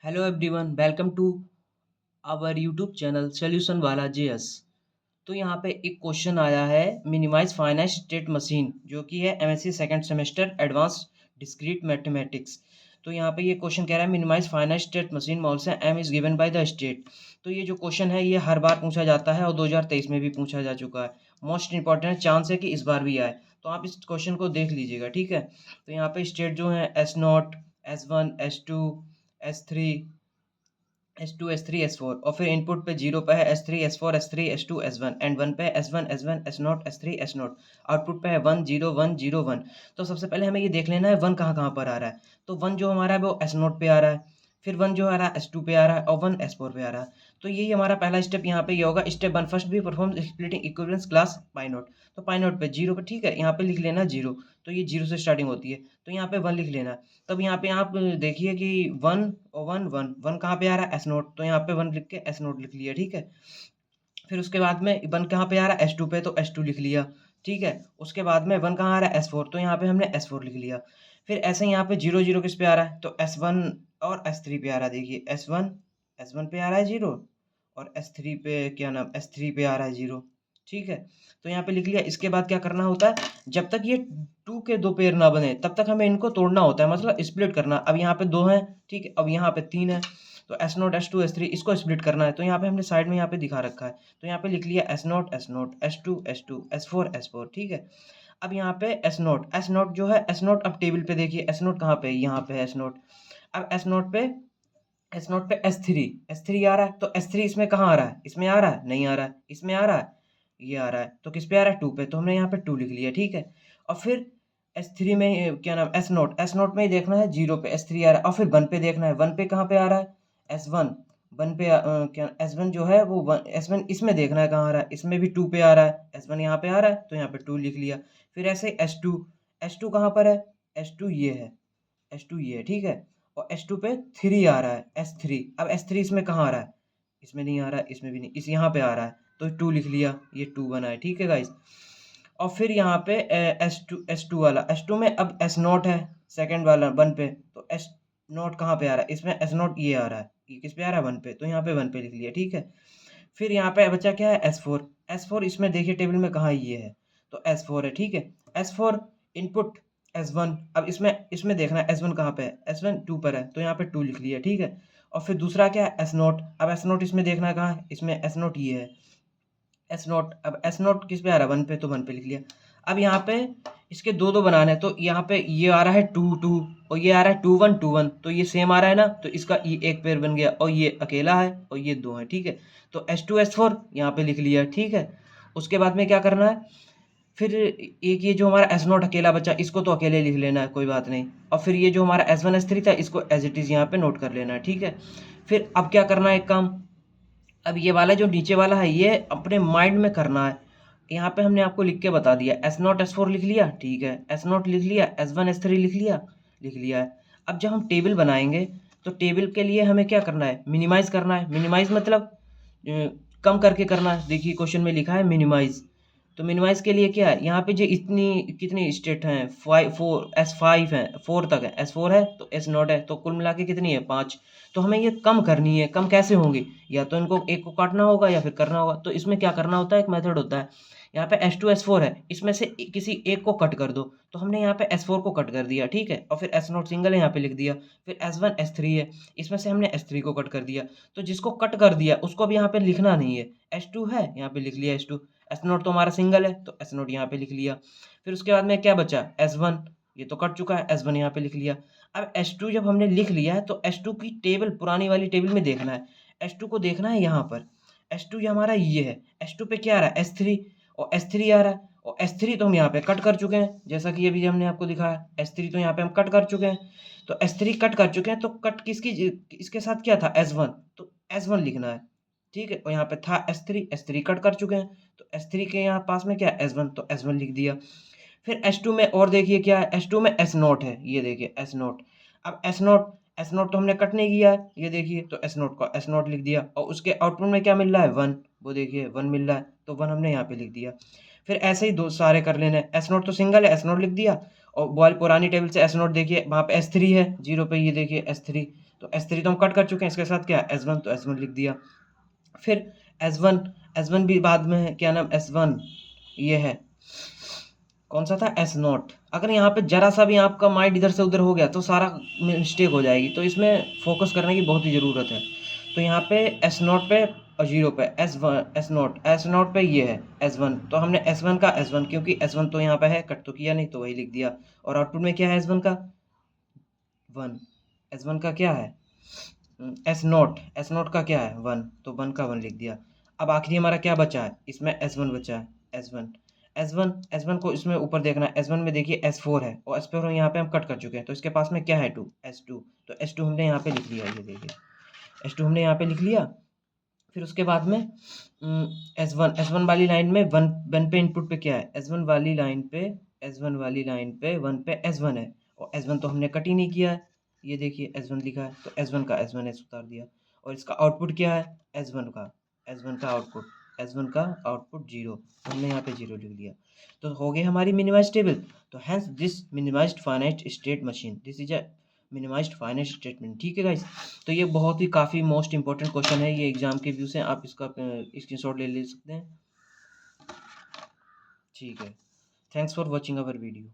Hello everyone, welcome to our YouTube channel solution वाला JS. तो यहाँ पे एक क्वेश्चन आया है, मिनिमाइज फाइनाइट स्टेट मशीन, जो कि है MSc second semester advance discrete mathematics. तो यहाँ पे ये क्वेश्चन कह रहा है, मिनिमाइज फाइनाइट स्टेट मशीन मॉल से M is given by the state. तो ये जो क्वेश्चन है ये हर बार पूछा जाता है और 2023 में भी पूछा जा चुका है। मोस्ट इंपॉर्टेंट चांस है कि इस बार भी आए, तो आप इस क्वेश्चन को देख लीजिएगा, ठीक है। तो यहाँ पे स्टेट जो है S0, S1, S2, S3, S2, S3, S4, और फिर इनपुट पे जीरो पे है S3, S4, S3, S2, S1, and one पे है S1, S1, S0, S3, S0। Output पे है 1 0 1 0 1। तो सबसे पहले हमें ये देख लेना है 1 कहाँ कहाँ पर आ रहा है। तो 1 जो हमारा है वो S0 पे आ रहा है, फिर 1 जो आ रहा है S2 पे आ रहा है, और 1 S4 पे आ रहा है। तो यही हमारा पहला स्टेप यहाँ पे ये होगा। स्टेप 1, फर्स्ट भी परफॉर्म स्प्लिटिंग इक्विवेलेंस क्लास पाई नोट। तो पाई नोट पे जीरो पे, ठीक है, यहाँ पे लिख लेना जीरो। तो ये जीरो से स्टार्टिंग होती है, तो यहाँ पे 1 लिख लेना है। तब यहाँ पे आप देखिए कि 1 और 1 1 1 कहाँ पे आ रहा है S0, तो यहाँ पे 1 लिख के S0 लिख लिया, ठीक है। फिर उसके बाद में 1 कहाँ पे आ रहा है S2 पे, तो S2 लिख लिया, ठीक है। उसके बाद में 1 कहाँ आ रहा है S4, तो यहाँ पे हमने S4 लिख लिया। फिर ऐसे ही यहाँ पे 0 0 किस पे आ रहा है, तो S1 और S3 पे आ रहा है। देखिए S1 पे आ रहा है 0, और S3 पे क्या नाम S3 पे आ रहा है 0, ठीक है। तो यहाँ पे लिख लिया। इसके बाद क्या करना होता है, जब तक ये 2 के 2 पेयर ना बने तब तक हमें इनको तोड़ना होता है, मतलब स्प्लिट करना। अब यहाँ पे 2 हैं, ठीक है, अब यहाँ पे 3 है, तो S0 S2 S3 इसको स्प्लिट करना है। तो यहाँ पे हमने साइड में यहाँ पे दिखा रखा है, तो यहाँ पे लिख लिया S0 S0, S2 S2, S4 S4, ठीक है। अब यहाँ पे S0 जो है, S0 अब टेबल पे देखिए S0 कहाँ पे है, यहाँ पे है S0। अब S0 पे S3 आ रहा है, तो S3 इसमें कहाँ आ रहा है, इसमें आ रहा है, नहीं आ रहा है, इसमें आ रहा है, ये आ रहा है, तो किस पे आ रहा है 2 पे, तो हमने यहाँ पे 2 लिख लिया, ठीक है। और फिर S3 में क्या नाम S0 में ही देखना है 0 पे S3 आ रहा है, और फिर 1 पे देखना है, 1 पे कहाँ पे आ रहा है S1। 1 पे क्या S1 जो है वो S1 इसमें देखना है कहाँ आ रहा है, इसमें भी 2 पे आ रहा है, S1 यहाँ पे आ रहा है तो यहाँ पे 2 लिख लिया। फिर ऐसे S2 कहाँ पर है, S2 ये है, S2 ये है, ठीक है। और S2 पे 3 आ रहा है, S3। अब S3 इसमें कहाँ आ रहा है, इसमें नहीं आ रहा है, इसमें भी नहीं, इस यहाँ पे आ रहा है, तो 2 लिख लिया, ये 2 बना है, ठीक है गाइस। और फिर यहाँ पे S2 वाला, S2 में अब S0 है, सेकंड वाला 1 पे, तो S0 कहाँ पे आ रहा है, इसमें S0 ये आ रहा है, ये किस पे आ रहा है 1 पे, तो यहाँ पे 1 पे लिख लिया, ठीक है। फिर यहाँ पे बचा क्या है S4 इसमें देखिए टेबल में कहाँ ये है, तो S4 है, ठीक है। S4 इनपुट S1, अब इसमें इसमें देखना है S1 कहाँ पे है, S1 2 पर है, तो यहाँ पे 2 लिख लिया, ठीक है। और फिर दूसरा क्या है S0, अब S0 इसमें देखना है कहाँ है, इसमें S0 ये है, S0। अब S0 किस पे आ रहा है 1 पे, तो 1 पे लिख लिया। अब यहाँ पे इसके दो दो बनाने हैं, तो यहाँ पे ये आ रहा है 2 2, और ये आ रहा है 2 1 2 1, तो ये सेम आ रहा है ना, तो इसका ये एक पेयर बन गया, और ये अकेला है और ये दो है, ठीक है। तो S2 S4 यहाँ पे लिख लिया, ठीक है। उसके बाद में क्या करना है, फिर एक ये जो हमारा S0 अकेला बचा, इसको तो अकेले लिख लेना है, कोई बात नहीं। और फिर ये जो हमारा S1 S3 था, इसको एज इट इज़ यहाँ पे नोट कर लेना है, ठीक है। फिर अब क्या करना है, एक काम, अब ये वाला जो नीचे वाला है ये अपने माइंड में करना है। यहाँ पे हमने आपको लिख के बता दिया, S0 S4 लिख लिया, ठीक है, S0 लिख लिया, S1 S3 लिख लिया है। अब जब हम टेबल बनाएंगे, तो टेबल के लिए हमें क्या करना है, मिनिमाइज करना है। मिनिमाइज मतलब कम करके करना है। देखिए क्वेश्चन में लिखा है मिनिमाइज, तो मिनिमाइज के लिए क्या है, यहाँ पे जो इतनी कितनी स्टेट हैं, 4 S5 है, 4 तक है, S4 है तो S0 है, तो कुल मिला के कितनी है 5। तो हमें ये कम करनी है। कम कैसे होंगी, या तो इनको एक को काटना होगा या फिर करना होगा। तो इसमें क्या करना होता है, एक मेथड होता है। यहाँ पे S2 S4 है, इसमें से किसी एक को कट कर दो, तो हमने यहाँ पे S4 को कट कर दिया, ठीक है। और फिर S0 सिंगल है, यहाँ पे लिख दिया। फिर S1 S3 है, इसमें से हमने S3 को कट कर दिया। तो जिसको कट कर दिया उसको अब यहाँ पे लिखना नहीं है। S2 है, यहाँ पे लिख लिया S2। S0 तो हमारा सिंगल है, तो S0 यहाँ पे लिख लिया। फिर उसके बाद में क्या बचा, S1, ये तो कट चुका है, S1 यहाँ पे लिख लिया। अब S2 जब हमने लिख लिया है, तो S2 की टेबल पुरानी वाली टेबल में देखना है। S2 को देखना है यहाँ पर, S2 ये हमारा ये है। S2 पे क्या आ रहा है, S3, और S3 आ रहा है, और S3 तो हम यहाँ पे कट कर चुके हैं, जैसा कि अभी हमने आपको दिखाया। S3 तो यहाँ पे हम कट कर चुके हैं, तो S3 कट कर चुके हैं, तो कट किसकी, इसके साथ क्या था S1, तो S1 लिखना है, ठीक है। और यहाँ पे था S3 कट कर चुके हैं, तो S3 के यहाँ पास में क्या है S1, तो S1 लिख दिया। फिर S2 में और देखिए क्या है, S2 में S0 है, ये देखिए S0। अब S0 तो हमने कट नहीं किया है, ये देखिए, तो S0 का S0 लिख दिया। और उसके आउटपुट में क्या मिल रहा है 1, वो देखिए 1 मिल रहा है, तो 1 हमने यहाँ पे लिख दिया। फिर ऐसे ही दो सारे कर लेने हैं। S0 तो सिंगल है, S0 लिख दिया। और वाली पुरानी टेबल से S0 देखिए वहाँ पे S3 है, 0 पे ये देखिए S3, तो S3 तो हम कट कर चुके हैं, इसके साथ क्या है S1, तो S1 लिख दिया। फिर S1 भी बाद में है, क्या नाम S1 ये है, कौन सा था S0। अगर यहाँ पे जरा सा भी आपका माइंड इधर से उधर हो गया तो सारा मिस्टेक हो जाएगी, तो इसमें फोकस करने की बहुत ही ज़रूरत है। तो यहाँ पे S0 पे और 0 पे S0 पे ये है S1, तो हमने S1 का S1, क्योंकि S1 तो यहाँ पे है, कट तो किया नहीं तो वही लिख दिया। और आउटपुट में क्या है S1 का 1, S1 का क्या है S0 का क्या है 1, तो 1 का 1 लिख दिया। अब आखिरी हमारा क्या बचा है, इसमें S1 बचा है, S1 को इसमें ऊपर देखना है, S1 में देखिए S4 है, और S4 यहाँ पे हम कट कर चुके हैं, तो इसके पास में क्या है 2, S2, तो S2 हमने यहाँ पे लिख लिया, ये देखिए S2 हमने यहाँ पे लिख लिया। फिर उसके बाद में S1 वाली लाइन में वन पे इनपुट पे क्या है, S1 वाली लाइन पे 1 पे S1 है, और S1 तो हमने कट ही नहीं किया है, ये देखिए S1 लिखा है, तो S1 का S1 उतार दिया। और इसका आउटपुट क्या है S1 का आउटपुट 0, हमने यहाँ पे 0 लिख दिया। तो हो गई हमारी मिनिमाइज टेबल। तो hence this minimized finite state machine, this is a minimized finite statement. ठीक है गाइस, तो ये बहुत ही काफ़ी मोस्ट इंपॉर्टेंट क्वेश्चन है, ये एग्जाम के व्यू से आप इसका स्क्रीनशॉट ले सकते हैं। ठीक है, thanks for watching our video.